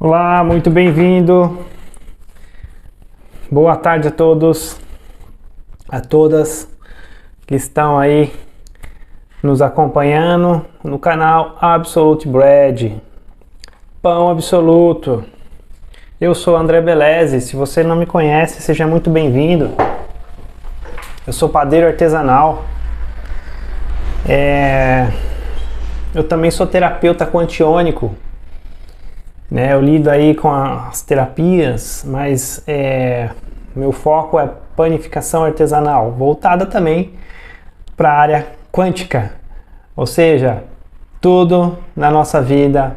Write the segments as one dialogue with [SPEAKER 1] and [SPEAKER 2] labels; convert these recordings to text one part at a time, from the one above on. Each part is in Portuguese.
[SPEAKER 1] Olá, muito bem-vindo. Boa tarde a todos, a todas que estão aí nos acompanhando no canal Absolute Bread, Pão Absoluto. Eu sou André Beleze. Se você não me conhece, seja muito bem-vindo. Eu sou padeiro artesanal. Eu também sou terapeuta quantiônico. Eu lido aí com as terapias, mas meu foco é panificação artesanal, voltada também para a área quântica, ou seja, tudo na nossa vida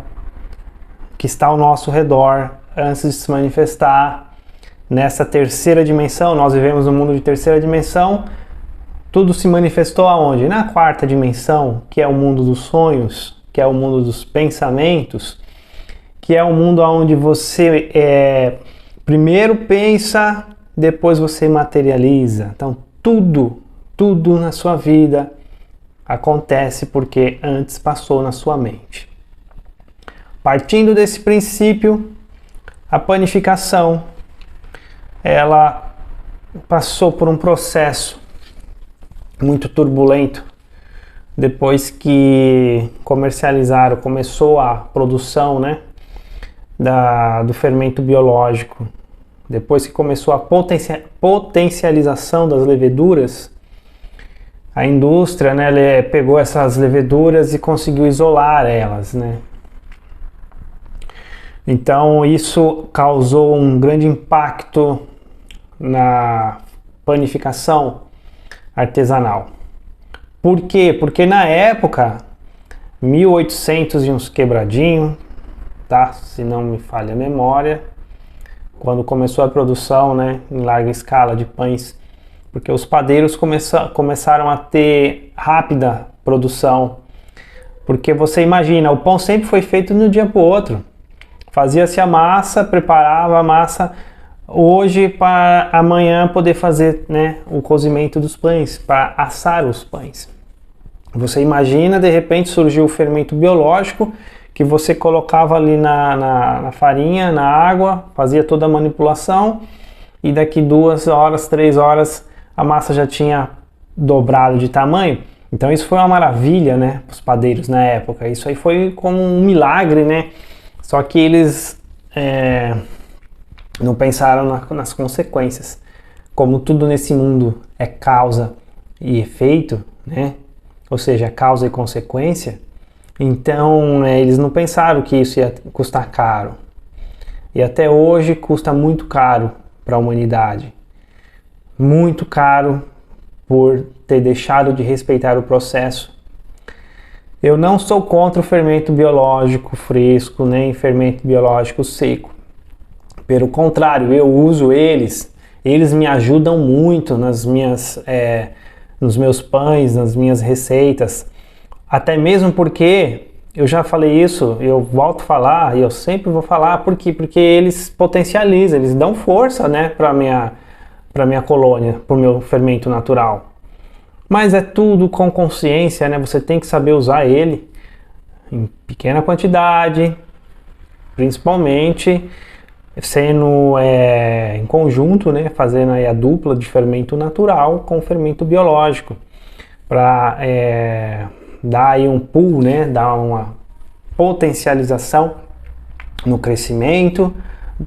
[SPEAKER 1] que está ao nosso redor antes de se manifestar nessa terceira dimensão. Nós vivemos num mundo de terceira dimensão. Tudo se manifestou aonde? Na quarta dimensão, que é o mundo dos sonhos, que é o mundo dos pensamentos, que é um mundo onde você primeiro pensa, depois você materializa. Então tudo na sua vida acontece porque antes passou na sua mente. Partindo desse princípio, a panificação, ela passou por um processo muito turbulento. Depois que começou a produção, do fermento biológico, depois que começou a potencialização das leveduras, a indústria, pegou essas leveduras e conseguiu isolar elas, Então isso causou um grande impacto na panificação artesanal. Por quê? Porque na época, 1800 e uns quebradinho, se não me falha a memória, quando começou a produção, em larga escala de pães, porque os padeiros começaram a ter rápida produção, porque você imagina, o pão sempre foi feito de um dia para o outro, fazia-se a massa, preparava a massa hoje para amanhã poder fazer o cozimento dos pães, para assar os pães. Você imagina, de repente surgiu o fermento biológico, que você colocava ali na farinha, na água, fazia toda a manipulação e daqui 2 horas, 3 horas a massa já tinha dobrado de tamanho. Então isso foi uma maravilha, para os padeiros na época. Isso aí foi como um milagre, Só que eles não pensaram nas consequências. Como tudo nesse mundo é causa e efeito, Ou seja, causa e consequência. Então, eles não pensaram que isso ia custar caro. E até hoje custa muito caro para a humanidade. Muito caro por ter deixado de respeitar o processo. Eu não sou contra o fermento biológico fresco, nem fermento biológico seco. Pelo contrário, eu uso eles. Eles me ajudam muito nos meus pães, nas minhas receitas. Até mesmo porque, eu já falei isso, eu volto a falar, e eu sempre vou falar, por quê? Porque eles potencializam, eles dão força, para minha colônia, para o meu fermento natural. Mas é tudo com consciência, Você tem que saber usar ele em pequena quantidade, principalmente sendo em conjunto, fazendo aí a dupla de fermento natural com fermento biológico, para dar aí um pull, dar uma potencialização no crescimento,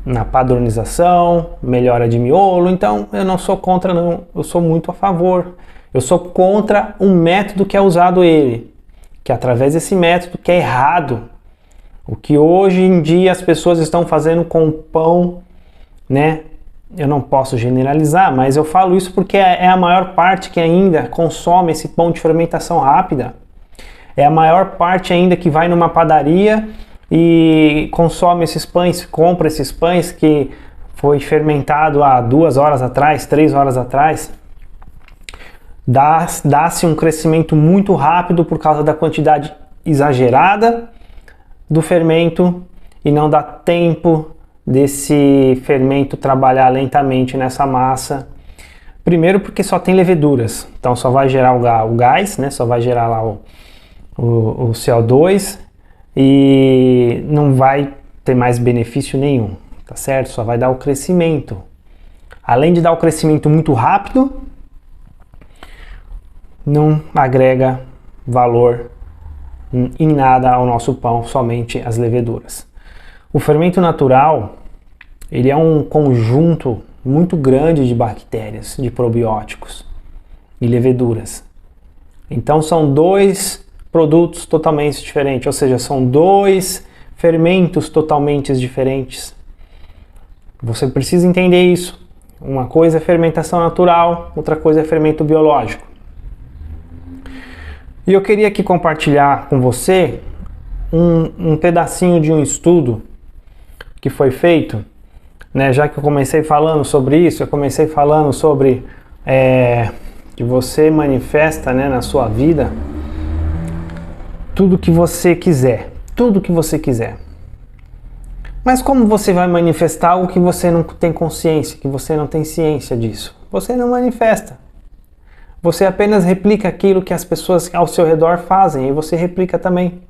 [SPEAKER 1] na padronização, melhora de miolo. Então eu não sou contra, não, eu sou muito a favor. Eu sou contra um método que é usado que através desse método que é errado. O que hoje em dia as pessoas estão fazendo com o pão, Eu não posso generalizar, mas eu falo isso porque é a maior parte que ainda consome esse pão de fermentação rápida. É a maior parte ainda que vai numa padaria e consome esses pães, compra esses pães que foi fermentado há 2 horas atrás, 3 horas atrás. Dá-se um crescimento muito rápido por causa da quantidade exagerada do fermento e não dá tempo desse fermento trabalhar lentamente nessa massa. Primeiro porque só tem leveduras, então só vai gerar o gás, só vai gerar lá o CO2 e não vai ter mais benefício nenhum, tá certo? Só vai dar o crescimento. Além de dar o crescimento muito rápido, não agrega valor em nada ao nosso pão, somente as leveduras. O fermento natural, ele é um conjunto muito grande de bactérias, de probióticos e leveduras. Então são dois produtos totalmente diferentes, ou seja, são dois fermentos totalmente diferentes. Você precisa entender isso. Uma coisa é fermentação natural, outra coisa é fermento biológico. E eu queria aqui compartilhar com você um pedacinho de um estudo que foi feito, né? Já que eu comecei falando sobre isso, eu comecei falando sobre que você manifesta, né, na sua vida tudo que você quiser, tudo que você quiser. Mas como você vai manifestar algo que você não tem consciência, que você não tem ciência disso? Você não manifesta. Você apenas replica aquilo que as pessoas ao seu redor fazem e você replica também.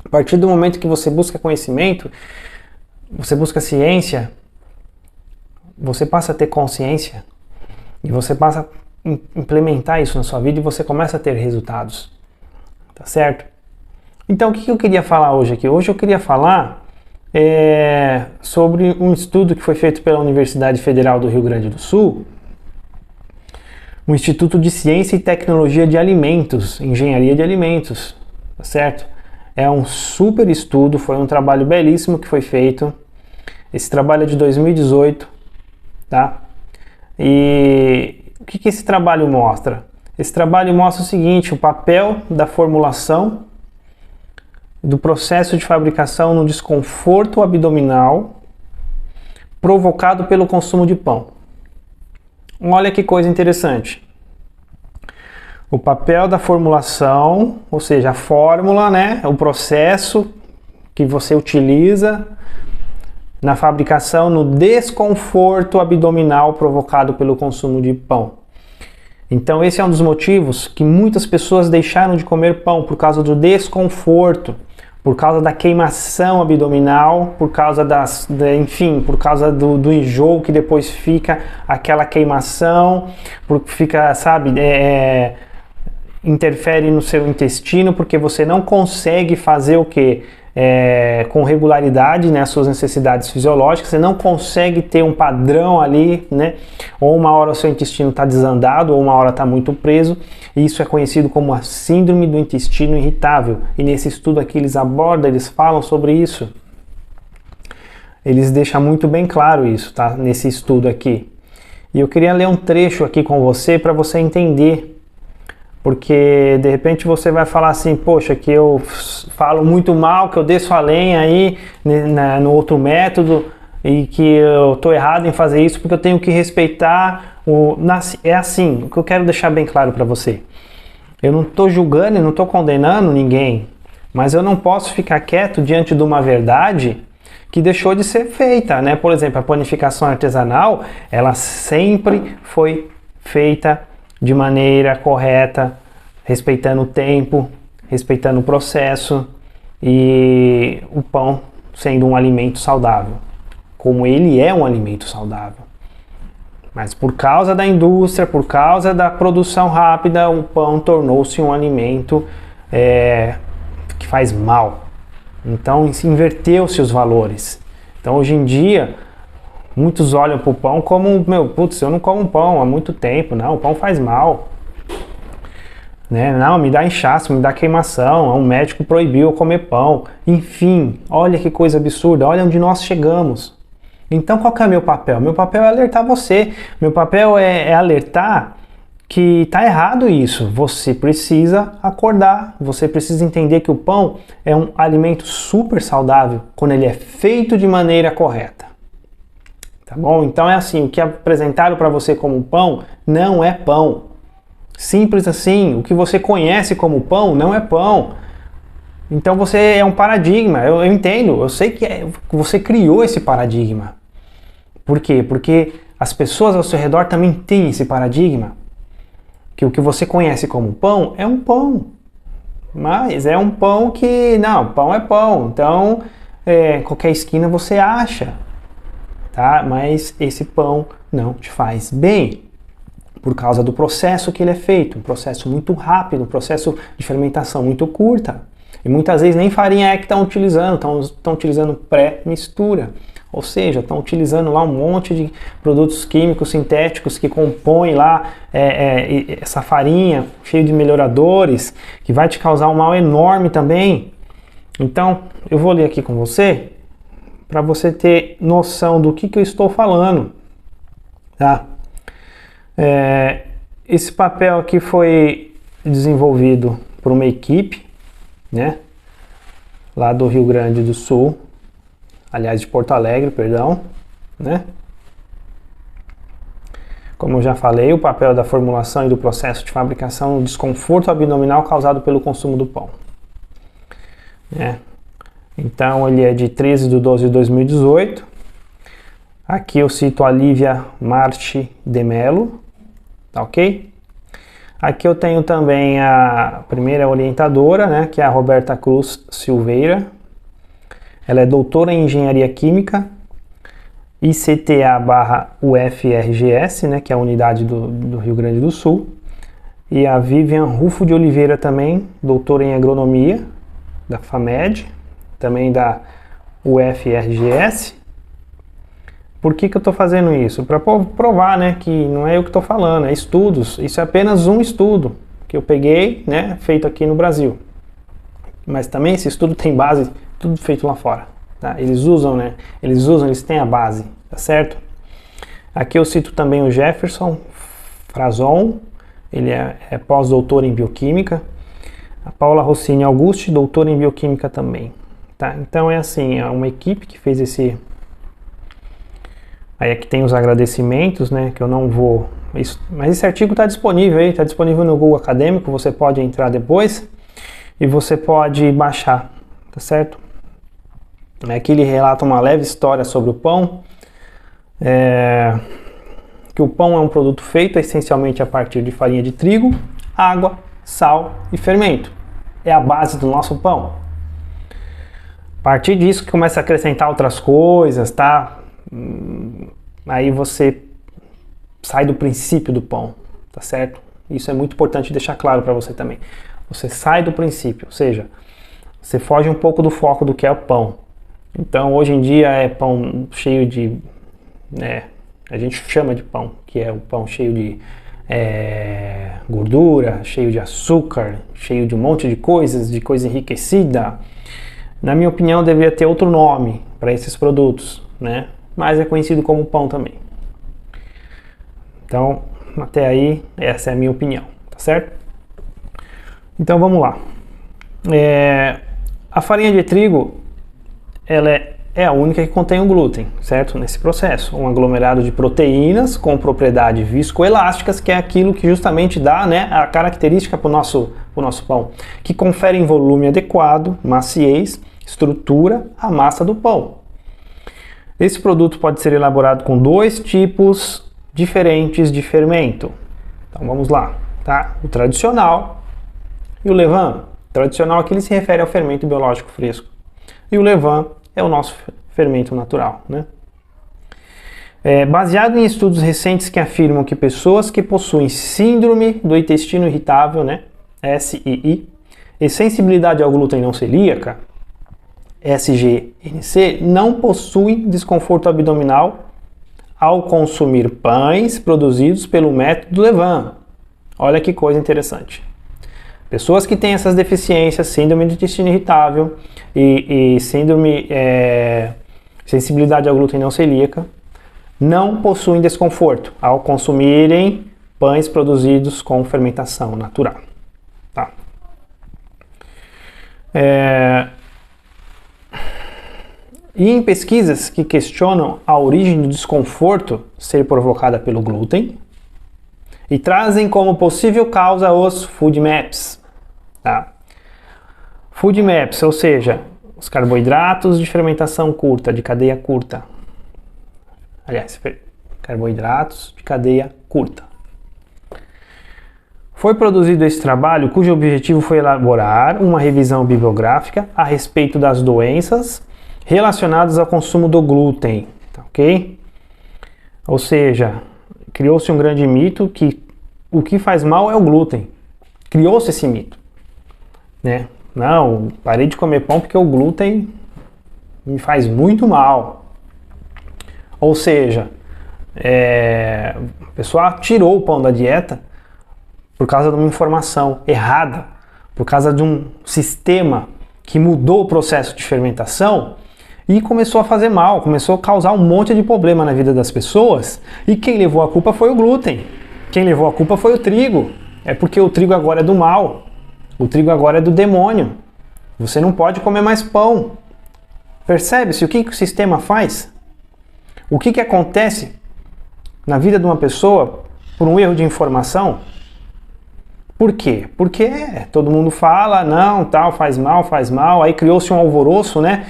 [SPEAKER 1] A partir do momento que você busca conhecimento, você busca ciência, você passa a ter consciência e você passa a implementar isso na sua vida e você começa a ter resultados. Tá certo? Então o que eu queria falar hoje aqui? Hoje eu queria falar sobre um estudo que foi feito pela Universidade Federal do Rio Grande do Sul, o Instituto de Ciência e Tecnologia de Alimentos, Engenharia de Alimentos, tá certo? É um super estudo, foi um trabalho belíssimo que foi feito. Esse trabalho é de 2018, tá? E o que esse trabalho mostra? Esse trabalho mostra o seguinte, o papel da formulação do processo de fabricação no desconforto abdominal provocado pelo consumo de pão. Olha que coisa interessante. O papel da formulação, ou seja, a fórmula, né, o processo que você utiliza na fabricação no desconforto abdominal provocado pelo consumo de pão. Então esse é um dos motivos que muitas pessoas deixaram de comer pão por causa do desconforto, por causa da queimação abdominal, por causa por causa do enjoo que depois fica aquela queimação, fica, sabe, interfere no seu intestino, porque você não consegue fazer o que? Com regularidade, né, as suas necessidades fisiológicas, você não consegue ter um padrão ali, né? Ou uma hora o seu intestino está desandado, ou uma hora está muito preso, e isso é conhecido como a síndrome do intestino irritável. E nesse estudo aqui eles abordam, eles falam sobre isso. Eles deixam muito bem claro isso, tá? Nesse estudo aqui. E eu queria ler um trecho aqui com você para você entender. Porque de repente você vai falar assim, poxa, que eu falo muito mal, que eu desço a lenha aí no outro método e que eu estou errado em fazer isso porque eu tenho que respeitar é assim, o que eu quero deixar bem claro para você. Eu não estou julgando e não estou condenando ninguém, mas eu não posso ficar quieto diante de uma verdade que deixou de ser feita, né? Por exemplo, a panificação artesanal, ela sempre foi feita de maneira correta, respeitando o tempo, respeitando o processo e o pão sendo um alimento saudável, como ele é um alimento saudável. Mas por causa da indústria, por causa da produção rápida, o pão tornou-se um alimento que faz mal. Então inverteu-se os valores. Então hoje em dia, muitos olham para o pão como, eu não como pão há muito tempo, não, o pão faz mal. Né? Não, me dá inchaço, me dá queimação, um médico proibiu eu comer pão. Enfim, olha que coisa absurda, olha onde nós chegamos. Então qual que é meu papel? Meu papel é alertar você, meu papel é alertar que está errado isso. Você precisa acordar, você precisa entender que o pão é um alimento super saudável quando ele é feito de maneira correta. Tá bom? Então é assim, o que apresentaram para você como pão não é pão. Simples assim, o que você conhece como pão não é pão. Então você é um paradigma, eu entendo, eu sei que você criou esse paradigma. Por quê? Porque as pessoas ao seu redor também têm esse paradigma. Que o que você conhece como pão é um pão. Mas é um pão que, não, pão é pão. Então qualquer esquina você acha, tá? Mas esse pão não te faz bem, por causa do processo que ele é feito, um processo muito rápido, um processo de fermentação muito curta. E muitas vezes nem farinha é que estão utilizando, estão utilizando pré-mistura. Ou seja, estão utilizando lá um monte de produtos químicos sintéticos que compõem lá essa farinha, cheio de melhoradores, que vai te causar um mal enorme também. Então, eu vou ler aqui com você, para você ter noção do que eu estou falando, tá? Esse papel aqui foi desenvolvido por uma equipe, né, lá do Rio Grande do Sul, aliás, de Porto Alegre, perdão, né? Como eu já falei, o papel da formulação e do processo de fabricação, o desconforto abdominal causado pelo consumo do pão, né? Então, ele é de 13/12/2018. Aqui eu cito a Lívia Marte de Mello, tá ok? Aqui eu tenho também a primeira orientadora, né, que é a Roberta Cruz Silveira. Ela é doutora em Engenharia Química, ICTA/UFRGS, né, que é a unidade do Rio Grande do Sul. E a Vivian Rufo de Oliveira também, doutora em Agronomia, da FAMED, também da UFRGS. Por que eu estou fazendo isso? Para provar, né, que não é eu que estou falando, é estudos. Isso é apenas um estudo que eu peguei, né, feito aqui no Brasil. Mas também esse estudo tem base, tudo feito lá fora, tá? Eles têm a base, tá certo? Aqui eu cito também o Jefferson Frazon, ele é pós-doutor em Bioquímica. A Paula Rossini Augusti, doutora em Bioquímica também, tá? Então é assim, é uma equipe que fez esse... Aí aqui tem os agradecimentos, né, que eu não vou... Mas esse artigo está disponível aí, está disponível no Google Acadêmico, você pode entrar depois e você pode baixar, tá certo? Aqui ele relata uma leve história sobre o pão, que o pão é um produto feito essencialmente a partir de farinha de trigo, água, sal e fermento. É a base do nosso pão. A partir disso que começa a acrescentar outras coisas, tá? Aí você sai do princípio do pão, tá certo? Isso é muito importante deixar claro para você também. Você sai do princípio, ou seja, você foge um pouco do foco do que é o pão. Então, hoje em dia é pão cheio de... a gente chama de pão, que é o pão cheio de gordura, cheio de açúcar, cheio de um monte de coisa enriquecida. Na minha opinião, deveria ter outro nome para esses produtos, né? Mas é conhecido como pão também. Então, até aí, essa é a minha opinião, tá certo? Então, vamos lá. A farinha de trigo, ela é a única que contém o glúten, certo? Nesse processo. Um aglomerado de proteínas com propriedades viscoelásticas, que é aquilo que justamente dá, né, a característica para o nosso pão, que confere volume adequado, maciez, estrutura à massa do pão. Esse produto pode ser elaborado com 2 tipos diferentes de fermento. Então vamos lá, tá? O tradicional e o levain. O tradicional aqui ele se refere ao fermento biológico fresco. E o levain é o nosso fermento natural, né? Baseado em estudos recentes que afirmam que pessoas que possuem síndrome do intestino irritável, né, SII, e sensibilidade ao glúten não celíaca, SGNC, não possuem desconforto abdominal ao consumir pães produzidos pelo método levain. Olha que coisa interessante. Pessoas que têm essas deficiências, síndrome do intestino irritável e síndrome sensibilidade ao glúten não celíaca, não possuem desconforto ao consumirem pães produzidos com fermentação natural. Tá? E em pesquisas que questionam a origem do desconforto ser provocada pelo glúten e trazem como possível causa os FODMAPs. Tá? FODMAPs, ou seja, os carboidratos de fermentação curta, de cadeia curta. Aliás, carboidratos de cadeia curta. Foi produzido esse trabalho cujo objetivo foi elaborar uma revisão bibliográfica a respeito das doenças relacionadas ao consumo do glúten, tá, ok? Ou seja, criou-se um grande mito que o que faz mal é o glúten. Criou-se esse mito, né? Não, parei de comer pão porque o glúten me faz muito mal. Ou seja, a pessoa tirou o pão da dieta por causa de uma informação errada, por causa de um sistema que mudou o processo de fermentação e começou a fazer mal, começou a causar um monte de problema na vida das pessoas, e quem levou a culpa foi o glúten, quem levou a culpa foi o trigo. É porque o trigo agora é do mal, o trigo agora é do demônio, você não pode comer mais pão. Percebe-se o que o sistema faz? O que acontece na vida de uma pessoa por um erro de informação? Por quê? Porque todo mundo fala, não, tal, faz mal, aí criou-se um alvoroço, né,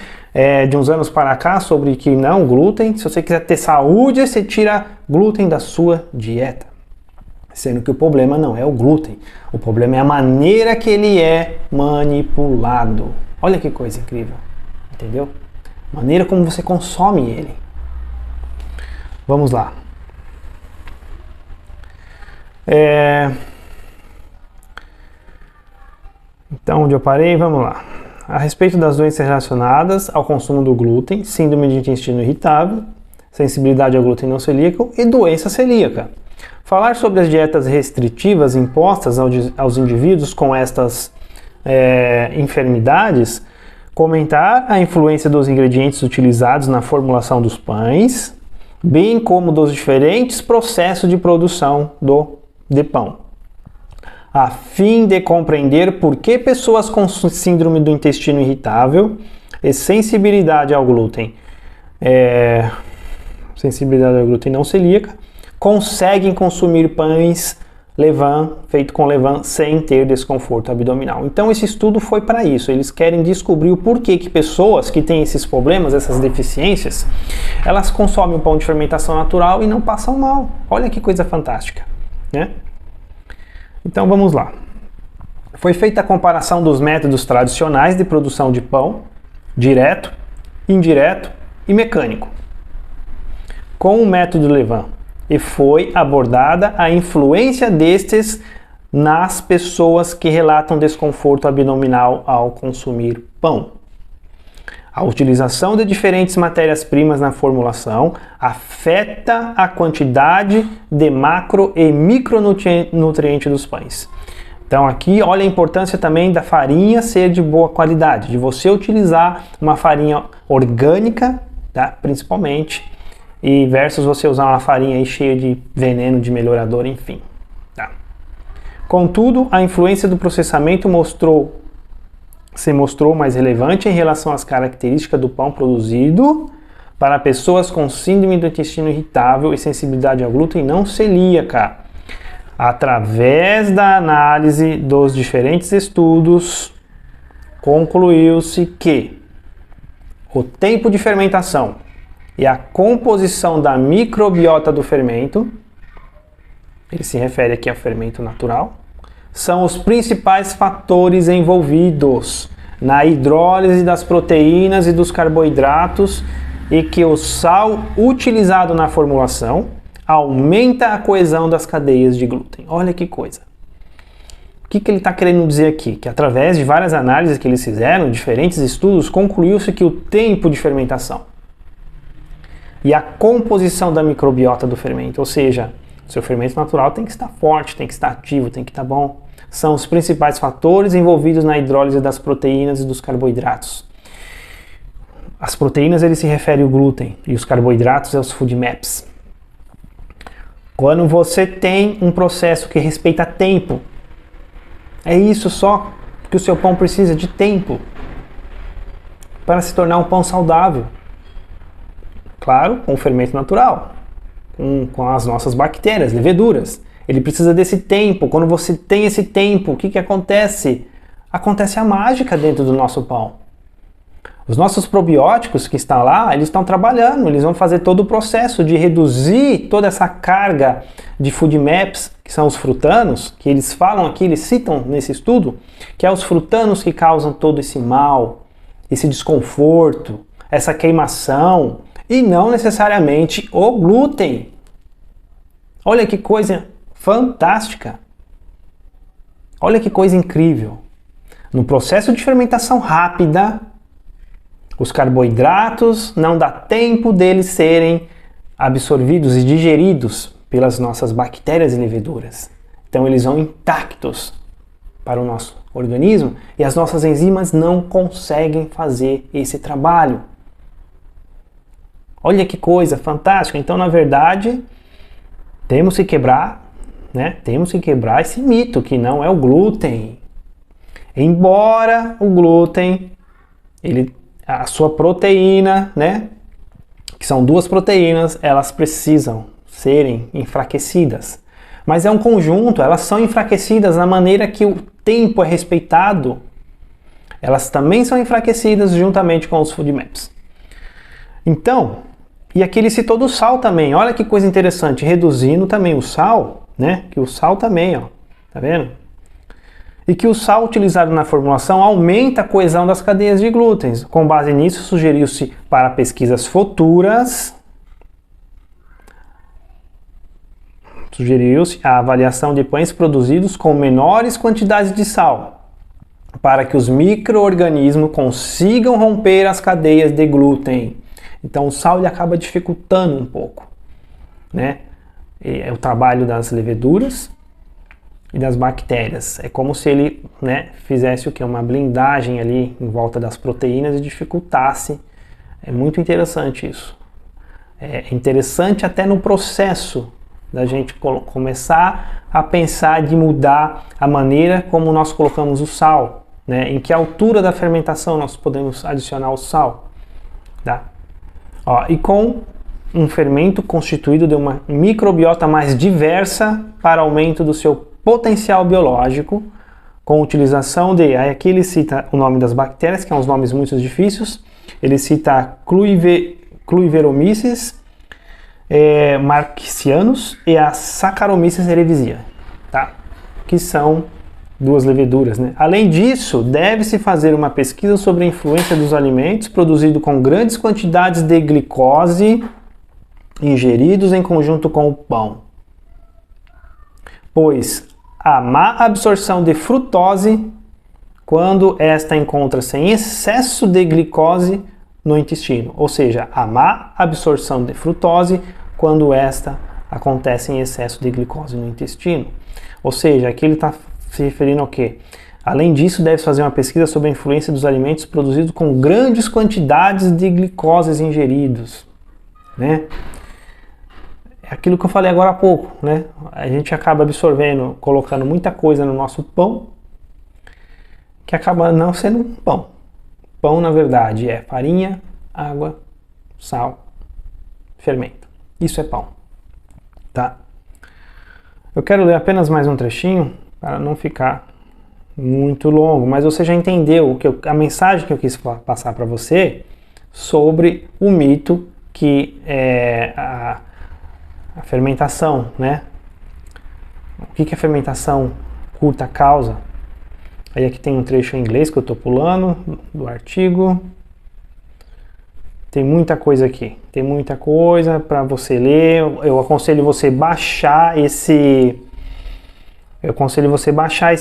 [SPEAKER 1] de uns anos para cá sobre que não, glúten, se você quiser ter saúde, você tira glúten da sua dieta. Sendo que o problema não é o glúten, o problema é a maneira que ele é manipulado. Olha que coisa incrível, entendeu? Maneira como você consome ele. Vamos lá. Então, onde eu parei, vamos lá. A respeito das doenças relacionadas ao consumo do glúten, síndrome de intestino irritável, sensibilidade ao glúten não celíaco e doença celíaca. Falar sobre as dietas restritivas impostas aos indivíduos com estas enfermidades, comentar a influência dos ingredientes utilizados na formulação dos pães, bem como dos diferentes processos de produção de pão, a fim de compreender por que pessoas com síndrome do intestino irritável e sensibilidade ao glúten não celíaca conseguem consumir pães levain, feito com levain, sem ter desconforto abdominal. Então esse estudo foi para isso, eles querem descobrir o porquê que pessoas que têm esses problemas, essas deficiências, elas consomem o pão de fermentação natural e não passam mal. Olha que coisa fantástica, né? Então vamos lá. Foi feita a comparação dos métodos tradicionais de produção de pão, direto, indireto e mecânico, com o método levain, e foi abordada a influência destes nas pessoas que relatam desconforto abdominal ao consumir pão. A utilização de diferentes matérias-primas na formulação afeta a quantidade de macro e micronutrientes dos pães. Então aqui olha a importância também da farinha ser de boa qualidade, de você utilizar uma farinha orgânica, tá? Principalmente, e versus você usar uma farinha aí cheia de veneno, de melhorador, enfim. Tá? Contudo, a influência do processamento se mostrou mais relevante em relação às características do pão produzido para pessoas com síndrome do intestino irritável e sensibilidade ao glúten não celíaca. Através da análise dos diferentes estudos, concluiu-se que o tempo de fermentação e a composição da microbiota do fermento, ele se refere aqui ao fermento natural, são os principais fatores envolvidos na hidrólise das proteínas e dos carboidratos, e que o sal utilizado na formulação aumenta a coesão das cadeias de glúten. Olha que coisa! O que ele está querendo dizer aqui? Que através de várias análises que eles fizeram, diferentes estudos, concluiu-se que o tempo de fermentação e a composição da microbiota do fermento, ou seja, o seu fermento natural tem que estar forte, tem que estar ativo, tem que estar bom, são os principais fatores envolvidos na hidrólise das proteínas e dos carboidratos. As proteínas, ele se refere ao glúten, e os carboidratos é os FODMAPs. Quando você tem um processo que respeita tempo, é isso só que o seu pão precisa, de tempo, para se tornar um pão saudável. Claro, com o fermento natural, com as nossas bactérias, leveduras. Ele precisa desse tempo. Quando você tem esse tempo, o que acontece? Acontece a mágica dentro do nosso pão. Os nossos probióticos que estão lá, eles estão trabalhando, eles vão fazer todo o processo de reduzir toda essa carga de FODMAPs, que são os frutanos, que eles falam aqui, eles citam nesse estudo, que é os frutanos que causam todo esse mal, esse desconforto, essa queimação, e não necessariamente o glúten. Olha que coisa fantástica! Olha que coisa incrível! No processo de fermentação rápida, os carboidratos não dá tempo deles serem absorvidos e digeridos pelas nossas bactérias e leveduras. Então eles vão intactos para o nosso organismo e as nossas enzimas não conseguem fazer esse trabalho. Olha que coisa fantástica! Então, na verdade, temos que quebrar, né? Temos que quebrar esse mito que não é o glúten. Embora o glúten, a sua proteína, né? Que são duas proteínas, elas precisam serem enfraquecidas. Mas é um conjunto, elas são enfraquecidas na maneira que o tempo é respeitado. Elas também são enfraquecidas juntamente com os FODMAPs. Então, e aqui ele citou do sal também. Olha que coisa interessante, reduzindo também o sal, né? Que o sal também, ó, tá vendo? E que o sal utilizado na formulação aumenta a coesão das cadeias de glúten. Com base nisso, sugeriu-se para pesquisas futuras, a avaliação de pães produzidos com menores quantidades de sal, para que os micro-organismos consigam romper as cadeias de glúten. Então o sal ele acaba dificultando um pouco, né? É o trabalho das leveduras e das bactérias. É como se ele, né, fizesse o que? Uma blindagem ali em volta das proteínas e dificultasse. É muito interessante isso. É interessante até no processo da gente começar a pensar de mudar a maneira como nós colocamos o sal, né? Em que altura da fermentação nós podemos adicionar o sal, tá? Ó, e com um fermento constituído de uma microbiota mais diversa para aumento do seu potencial biológico, com utilização de... Aí aqui ele cita o nome das bactérias, que são os nomes muito difíceis. Ele cita Cluiveromyces marxianus e a Saccharomyces cerevisiae, tá? Que são duas leveduras, né? Além disso, deve-se fazer uma pesquisa sobre a influência dos alimentos produzidos com grandes quantidades de glicose ingeridos em conjunto com o pão, pois a má absorção de frutose quando esta encontra-se em excesso de glicose no intestino, ou seja, a má absorção de frutose quando esta acontece em excesso de glicose no intestino. Ou seja, aqui ele está se referindo ao quê? Além disso, deve fazer uma pesquisa sobre a influência dos alimentos produzidos com grandes quantidades de glicoses ingeridos, né? É aquilo que eu falei agora há pouco, né? A gente acaba absorvendo, colocando muita coisa no nosso pão, que acaba não sendo um pão. Pão, na verdade, é farinha, água, sal, fermento. Isso é pão, tá? Eu quero ler apenas mais um trechinho para não ficar muito longo, mas você já entendeu a mensagem que eu quis passar para você sobre o mito que é a fermentação, né? O que a fermentação curta causa? Aí aqui tem um trecho em inglês que eu estou pulando do artigo. Tem muita coisa aqui, tem muita coisa para você ler. Eu aconselho você baixar esse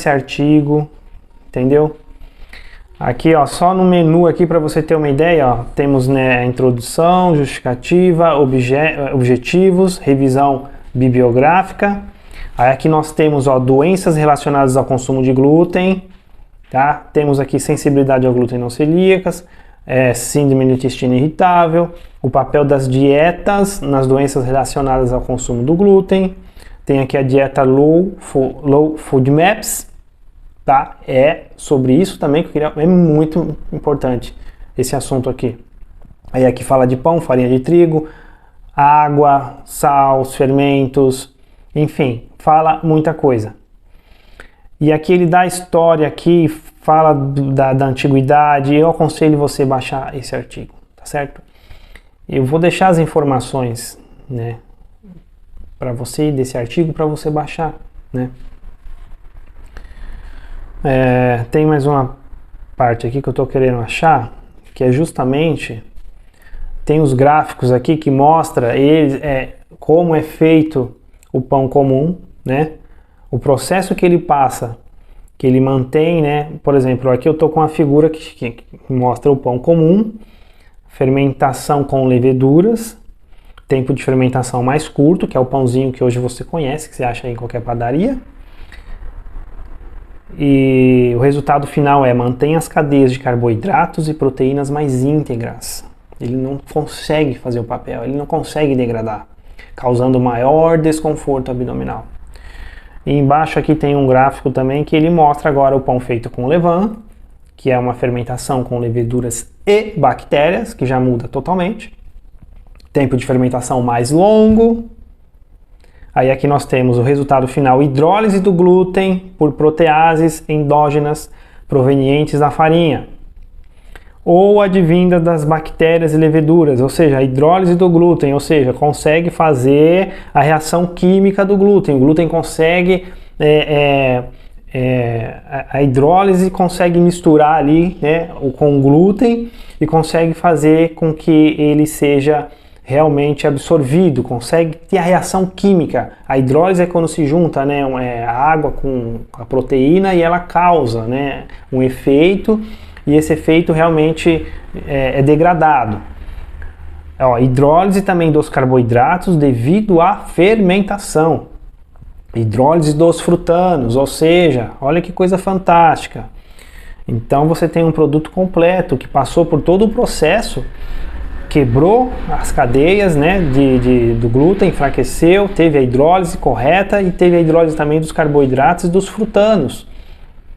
[SPEAKER 1] artigo, entendeu? Aqui, ó, só no menu aqui para você ter uma ideia, ó, temos, né, a introdução, justificativa, objetivos, revisão bibliográfica. Aí aqui nós temos, ó, doenças relacionadas ao consumo de glúten, tá? Temos aqui sensibilidade ao glúten não celíacas, síndrome do intestino irritável, o papel das dietas nas doenças relacionadas ao consumo do glúten. Tem aqui a dieta Low FODMAPs, tá? É sobre isso também que eu queria, é muito importante esse assunto aqui. Aí aqui fala de pão, farinha de trigo, água, sal, os fermentos, enfim, fala muita coisa. E aqui ele dá a história aqui, fala da antiguidade. Eu aconselho você baixar esse artigo, tá certo? Eu vou deixar as informações, né, para você, desse artigo, para você baixar, né? Tem mais uma parte aqui que eu estou querendo achar, que é justamente tem os gráficos aqui que mostra como é feito o pão comum, né? O processo que ele passa, que ele mantém, né? Por exemplo, aqui eu estou com uma figura que mostra o pão comum, fermentação com leveduras, tempo de fermentação mais curto, que é o pãozinho que hoje você conhece, que você acha em qualquer padaria. E o resultado final mantém as cadeias de carboidratos e proteínas mais íntegras. Ele não consegue fazer o papel, ele não consegue degradar, causando maior desconforto abdominal. E embaixo aqui tem um gráfico também que ele mostra agora o pão feito com levain, que é uma fermentação com leveduras e bactérias, que já muda totalmente. Tempo de fermentação mais longo. Aí aqui nós temos o resultado final, hidrólise do glúten por proteases endógenas provenientes da farinha, ou advinda das bactérias e leveduras, ou seja, a hidrólise do glúten, ou seja, consegue fazer a reação química do glúten. O glúten consegue, a hidrólise consegue misturar ali, né, com o glúten e consegue fazer com que ele seja realmente absorvido, consegue ter a reação química. A hidrólise é quando se junta, né, a água com a proteína e ela causa, né, um efeito, e esse efeito realmente é degradado. Hidrólise também dos carboidratos devido à fermentação. Hidrólise dos frutanos, ou seja, olha que coisa fantástica. Então você tem um produto completo que passou por todo o processo, quebrou as cadeias, né, do glúten, enfraqueceu, teve a hidrólise correta e teve a hidrólise também dos carboidratos e dos frutanos,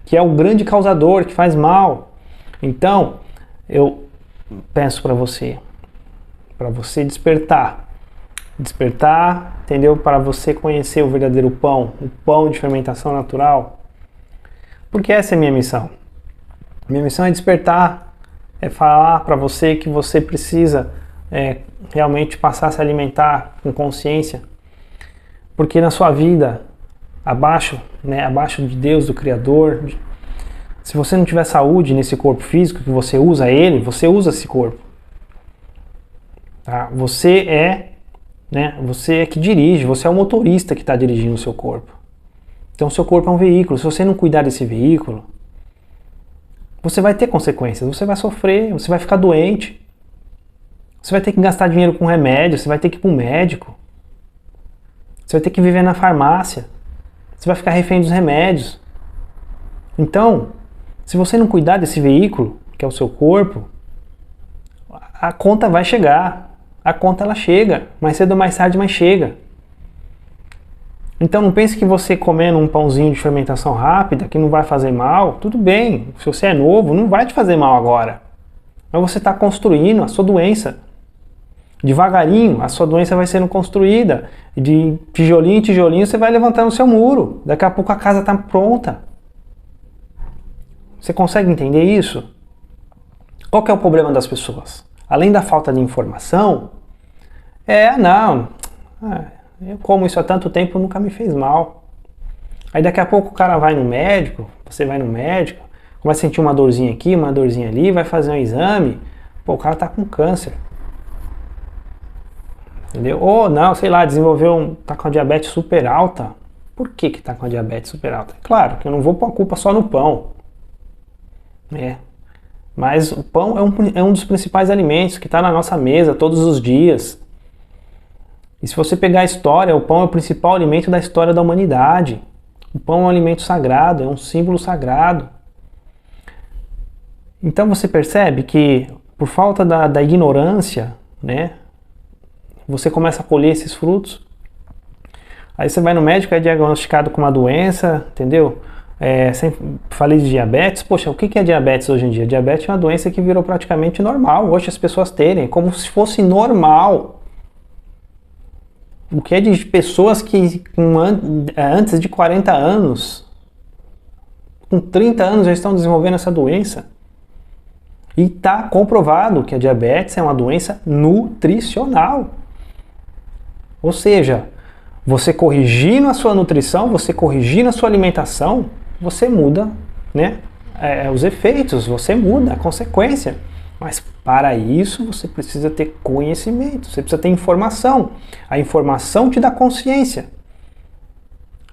[SPEAKER 1] que é o grande causador, que faz mal. Então, eu peço para você despertar, entendeu? Para você conhecer o verdadeiro pão, o pão de fermentação natural, porque essa é a minha missão. Minha missão é despertar, é falar para você que você precisa realmente passar a se alimentar com consciência, porque na sua vida, abaixo de Deus, do Criador, se você não tiver saúde nesse corpo físico que você usa você usa esse corpo. Tá? Você é que dirige, você é o motorista que está dirigindo o seu corpo. Então o seu corpo é um veículo, se você não cuidar desse veículo, você vai ter consequências, você vai sofrer, você vai ficar doente, você vai ter que gastar dinheiro com remédio, você vai ter que ir para o médico, você vai ter que viver na farmácia, você vai ficar refém dos remédios. Então, se você não cuidar desse veículo, que é o seu corpo, a conta vai chegar, a conta ela chega, mais cedo ou mais tarde, mas chega. Então não pense que você comendo um pãozinho de fermentação rápida, que não vai fazer mal, tudo bem, se você é novo, não vai te fazer mal agora. Mas você está construindo a sua doença. Devagarinho, a sua doença vai sendo construída. De tijolinho em tijolinho você vai levantando o seu muro. Daqui a pouco a casa está pronta. Você consegue entender isso? Qual que é o problema das pessoas? Além da falta de informação, eu como isso há tanto tempo, nunca me fez mal. Aí daqui a pouco o cara vai no médico, você vai no médico, começa a sentir uma dorzinha aqui, uma dorzinha ali, vai fazer um exame, o cara tá com câncer. Entendeu? Ou não, sei lá, tá com a diabetes super alta. Por que tá com a diabetes super alta? Claro que eu não vou pôr a culpa só no pão. Mas o pão é um dos principais alimentos que está na nossa mesa todos os dias. E se você pegar a história, o pão é o principal alimento da história da humanidade. O pão é um alimento sagrado, é um símbolo sagrado. Então você percebe que por falta da ignorância, né, você começa a colher esses frutos. Aí você vai no médico, é diagnosticado com uma doença, entendeu? Falei de diabetes, poxa, o que é diabetes hoje em dia? Diabetes é uma doença que virou praticamente normal, hoje as pessoas terem, como se fosse normal. O que é de pessoas que antes de 40 anos, com 30 anos já estão desenvolvendo essa doença. E está comprovado que a diabetes é uma doença nutricional. Ou seja, você corrigindo a sua nutrição, você corrigindo a sua alimentação, você muda, né, os efeitos, você muda a consequência. Mas para isso você precisa ter conhecimento, você precisa ter informação. A informação te dá consciência.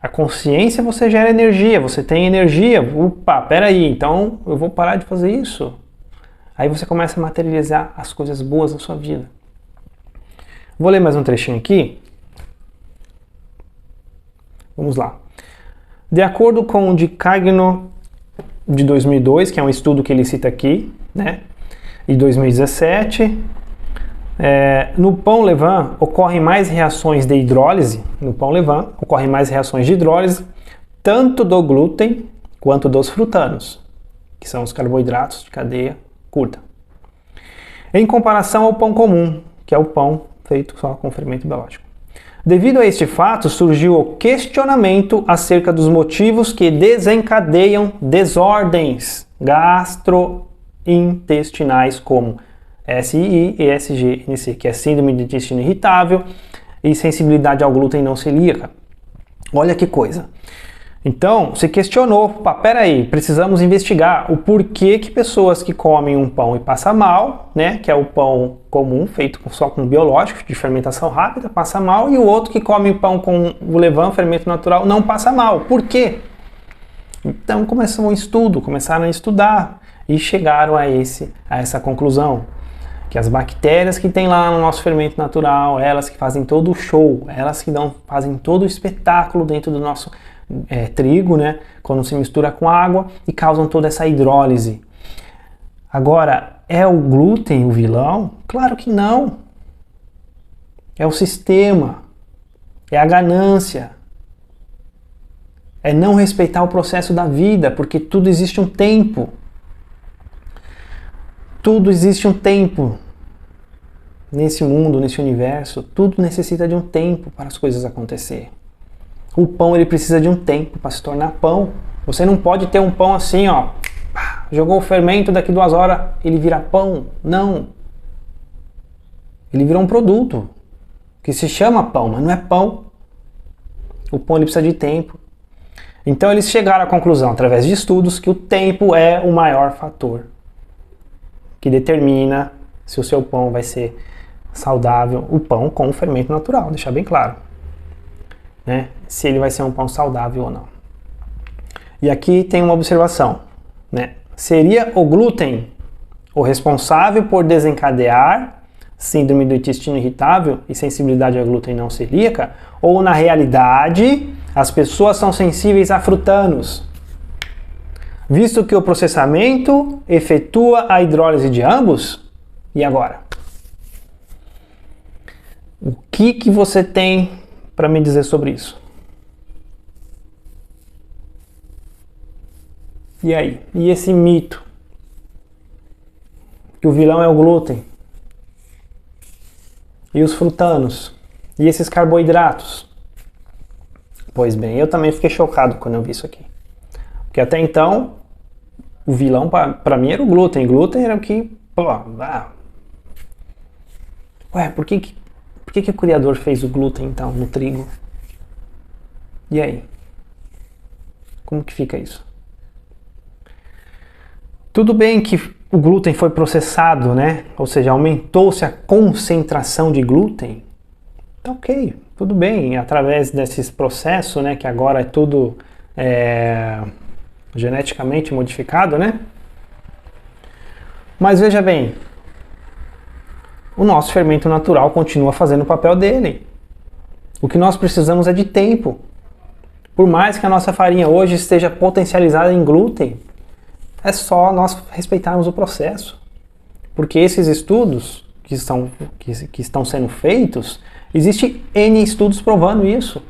[SPEAKER 1] A consciência você gera energia, você tem energia. Opa, peraí, então eu vou parar de fazer isso. Aí você começa a materializar as coisas boas da sua vida. Vou ler mais um trechinho aqui. Vamos lá. De acordo com o de Cagno de 2002, que é um estudo que ele cita aqui, né? E 2017, no pão levain ocorrem mais reações de hidrólise, tanto do glúten quanto dos frutanos, que são os carboidratos de cadeia curta, em comparação ao pão comum, que é o pão feito só com fermento biológico. Devido a este fato, surgiu o questionamento acerca dos motivos que desencadeiam desordens gastrointestinais como SII e SGNC, que é síndrome de intestino irritável e sensibilidade ao glúten não celíaca. Olha que coisa. Então, se questionou, peraí, precisamos investigar o porquê que pessoas que comem um pão e passam mal, né, que é o pão comum, feito só com biológico, de fermentação rápida, passa mal, e o outro que come pão com o levain, fermento natural, não passa mal. Por quê? Então começaram a estudar e chegaram a essa conclusão, que as bactérias que tem lá no nosso fermento natural, elas que fazem todo o show, elas que fazem todo o espetáculo dentro do nosso trigo, né, quando se mistura com água e causam toda essa hidrólise. Agora, é o glúten o vilão? Claro que não. É o sistema, é a ganância, é não respeitar o processo da vida, porque tudo existe um tempo. Tudo existe um tempo. Nesse mundo, nesse universo, tudo necessita de um tempo para as coisas acontecerem. O pão ele precisa de um tempo para se tornar pão. Você não pode ter um pão assim, ó, jogou o fermento, daqui 2 horas ele vira pão. Não. Ele vira um produto que se chama pão, mas não é pão. O pão ele precisa de tempo. Então eles chegaram à conclusão, através de estudos, que o tempo é o maior fator que determina se o seu pão vai ser saudável, o pão com fermento natural, deixar bem claro, né? Se ele vai ser um pão saudável ou não. E aqui tem uma observação, né? Seria o glúten o responsável por desencadear síndrome do intestino irritável e sensibilidade ao glúten não celíaca? Ou na realidade as pessoas são sensíveis a frutanos, visto que o processamento efetua a hidrólise de ambos? E agora? O que você tem para me dizer sobre isso? E aí? E esse mito? Que o vilão é o glúten? E os frutanos? E esses carboidratos? Pois bem, eu também fiquei chocado quando eu vi isso aqui. Porque até então, o vilão para mim era o glúten. Glúten era o que... Ué, por que o Criador fez o glúten então no trigo? E aí? Como que fica isso? Tudo bem que o glúten foi processado, né? Ou seja, aumentou-se a concentração de glúten. Tá ok, tudo bem. Através desses processos, né? Que agora é tudo geneticamente modificado, né? Mas veja bem, o nosso fermento natural continua fazendo o papel dele. O que nós precisamos é de tempo. Por mais que a nossa farinha hoje esteja potencializada em glúten, é só nós respeitarmos o processo. Porque esses estudos que estão sendo feitos, existem N estudos provando isso,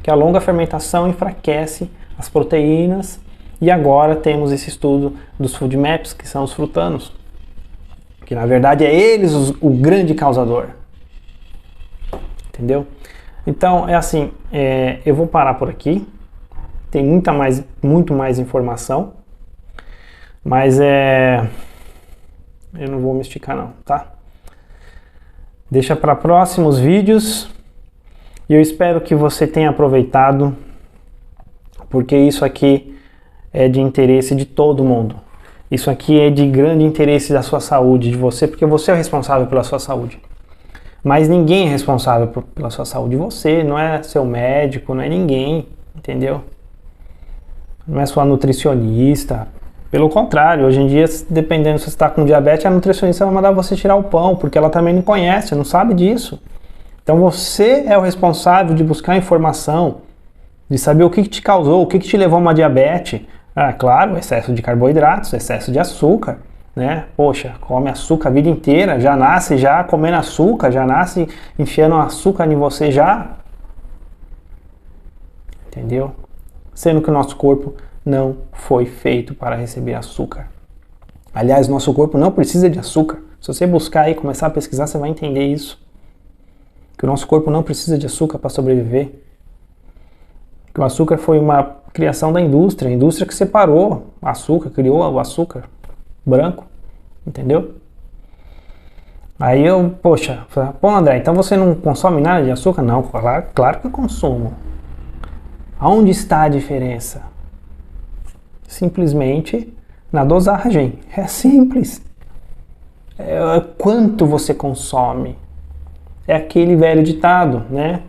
[SPEAKER 1] que a longa fermentação enfraquece as proteínas, e agora temos esse estudo dos food maps, que são os frutanos, que na verdade é eles o grande causador. Entendeu? Então é assim, eu vou parar por aqui. Tem muito mais informação, mas eu não vou me esticar não, tá? Deixa para próximos vídeos, e eu espero que você tenha aproveitado, porque isso aqui é de interesse de todo mundo. Isso aqui é de grande interesse da sua saúde, de você, porque você é o responsável pela sua saúde. Mas ninguém é responsável pela sua saúde. Você, não é seu médico, não é ninguém, entendeu? Não é sua nutricionista. Pelo contrário, hoje em dia, dependendo se você está com diabetes, a nutricionista vai mandar você tirar o pão, porque ela também não conhece, não sabe disso. Então você é o responsável de buscar informação, de saber o que te causou, o que te levou a uma diabetes. Ah, claro, excesso de carboidratos, excesso de açúcar, né? Poxa, come açúcar a vida inteira, já nasce já comendo açúcar, já nasce enfiando açúcar em você já. Entendeu? Sendo que o nosso corpo não foi feito para receber açúcar. Aliás, nosso corpo não precisa de açúcar. Se você buscar e começar a pesquisar, você vai entender isso. Que o nosso corpo não precisa de açúcar para sobreviver. Que o açúcar foi uma criação da indústria, a indústria que separou açúcar, criou o açúcar branco, entendeu? Aí eu, poxa, pô André, então você não consome nada de açúcar? Não, claro que eu consumo. Aonde está a diferença? Simplesmente na dosagem. É simples. É quanto você consome. É aquele velho ditado, né?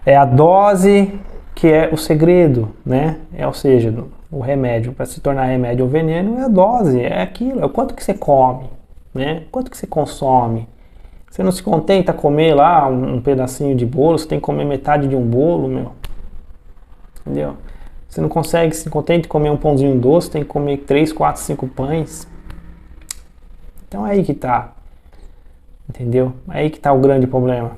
[SPEAKER 1] É a dose que é o segredo, né? Ou seja, o remédio, para se tornar remédio ou veneno, é a dose, é aquilo, é o quanto que você come, né? Quanto que você consome. Você não se contenta comer lá um pedacinho de bolo, você tem que comer metade de um bolo, meu. Entendeu? Você não consegue se contente de comer um pãozinho doce, tem que comer 3, 4, 5 pães. Então é aí que tá. Entendeu? É aí que tá o grande problema.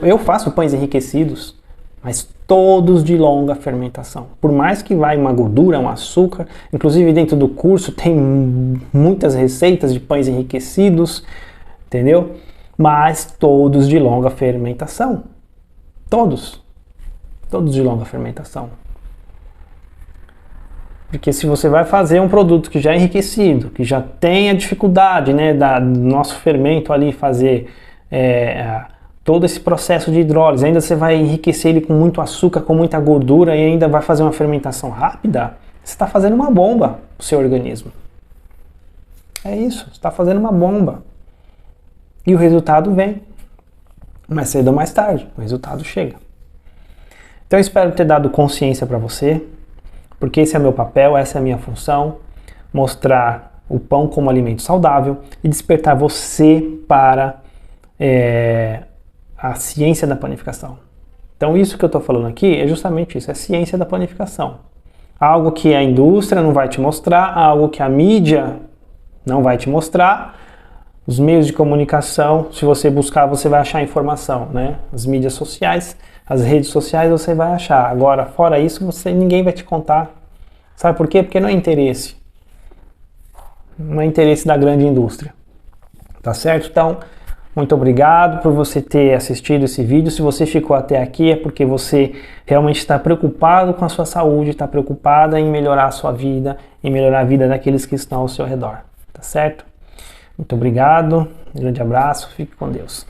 [SPEAKER 1] Eu faço pães enriquecidos, mas todos de longa fermentação. Por mais que vai uma gordura, um açúcar, inclusive dentro do curso tem muitas receitas de pães enriquecidos, entendeu? Mas todos de longa fermentação. Todos de longa fermentação. Porque se você vai fazer um produto que já é enriquecido, que já tem a dificuldade, né, do nosso fermento ali fazer todo esse processo de hidrólise, ainda você vai enriquecer ele com muito açúcar, com muita gordura e ainda vai fazer uma fermentação rápida, você está fazendo uma bomba para o seu organismo. É isso, você está fazendo uma bomba. E o resultado vem. Mais cedo ou mais tarde, o resultado chega. Então eu espero ter dado consciência para você, porque esse é meu papel, essa é a minha função, mostrar o pão como alimento saudável e despertar você para a ciência da panificação. Então isso que eu estou falando aqui é justamente isso, é ciência da panificação. Algo que a indústria não vai te mostrar, algo que a mídia não vai te mostrar. Os meios de comunicação, se você buscar, você vai achar informação, né? As mídias sociais, as redes sociais, você vai achar. Agora, fora isso, ninguém vai te contar. Sabe por quê? Porque não é interesse. Não é interesse da grande indústria. Tá certo? Então, muito obrigado por você ter assistido esse vídeo. Se você ficou até aqui, é porque você realmente está preocupado com a sua saúde, está preocupada em melhorar a sua vida, em melhorar a vida daqueles que estão ao seu redor. Tá certo? Muito obrigado, um grande abraço, fique com Deus.